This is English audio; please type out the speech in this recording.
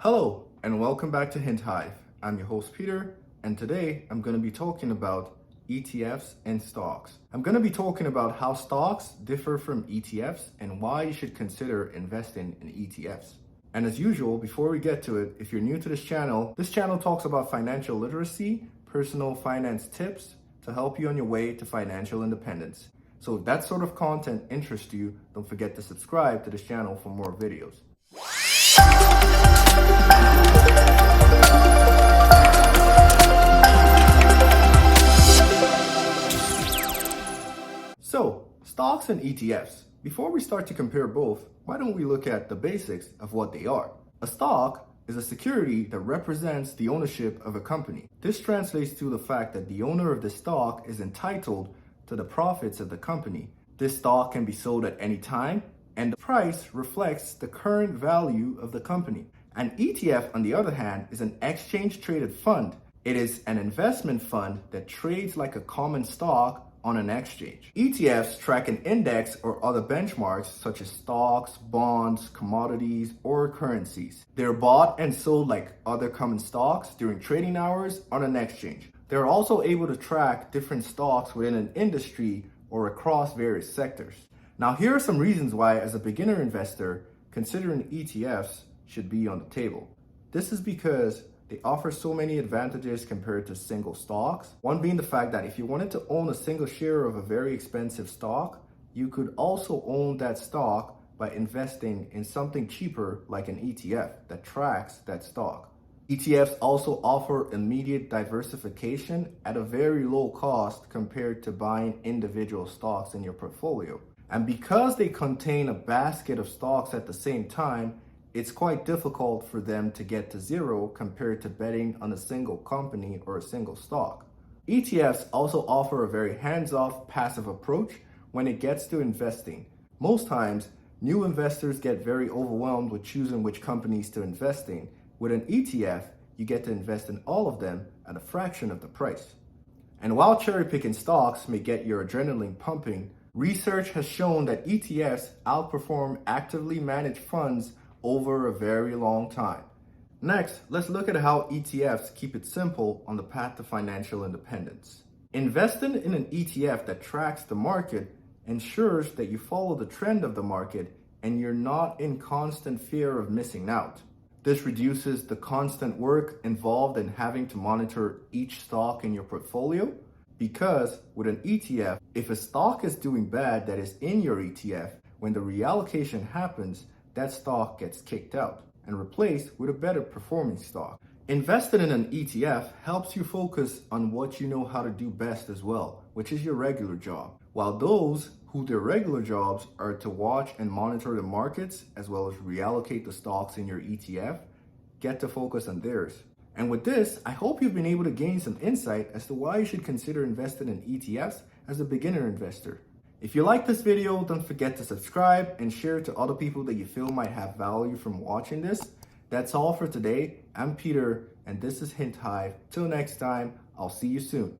Hello, and welcome back to Hint Hive. I'm your host, Peter, and today I'm going to be talking about ETFs and stocks. I'm going to be talking about how stocks differ from ETFs and why you should consider investing in ETFs. And as usual, before we get to it, if you're new to this channel talks about financial literacy, personal finance tips to help you on your way to financial independence. So if that sort of content interests you, don't forget to subscribe to this channel for more videos. So, stocks and ETFs. Before we start to compare both, why don't we look at the basics of what they are? A stock is a security that represents the ownership of a company. This translates to the fact that the owner of the stock is entitled to the profits of the company. This stock can be sold at any time, and the price reflects the current value of the company. An ETF, on the other hand, is an exchange-traded fund. It is an investment fund that trades like a common stock on an exchange. ETFs track an index or other benchmarks such as stocks, bonds, commodities, or currencies. They're bought and sold like other common stocks during trading hours on an exchange. They're also able to track different stocks within an industry or across various sectors. Now, here are some reasons why, as a beginner investor, considering ETFs should be on the table. This is because they offer so many advantages compared to single stocks. One being the fact that if you wanted to own a single share of a very expensive stock, you could also own that stock by investing in something cheaper like an ETF that tracks that stock. ETFs also offer immediate diversification at a very low cost compared to buying individual stocks in your portfolio. And because they contain a basket of stocks at the same time, it's quite difficult for them to get to zero compared to betting on a single company or a single stock. ETFs also offer a very hands-off, passive approach when it gets to investing. Most times, new investors get very overwhelmed with choosing which companies to invest in. With an ETF, you get to invest in all of them at a fraction of the price. And while cherry-picking stocks may get your adrenaline pumping, research has shown that ETFs outperform actively managed funds over a very long time. Next, let's look at how ETFs keep it simple on the path to financial independence. Investing in an ETF that tracks the market ensures that you follow the trend of the market and you're not in constant fear of missing out. This reduces the constant work involved in having to monitor each stock in your portfolio, because with an ETF, if a stock is doing bad that is in your ETF, when the reallocation happens, that stock gets kicked out and replaced with a better performing stock. Investing in an ETF helps you focus on what you know how to do best as well, which is your regular job. While those who their regular jobs are to watch and monitor the markets as well as reallocate the stocks in your ETF, get to focus on theirs. And with this, I hope you've been able to gain some insight as to why you should consider investing in ETFs as a beginner investor. If you like this video, don't forget to subscribe and share it to other people that you feel might have value from watching this. That's all for today. I'm Peter, and this is Hint Hive. Till next time, I'll see you soon.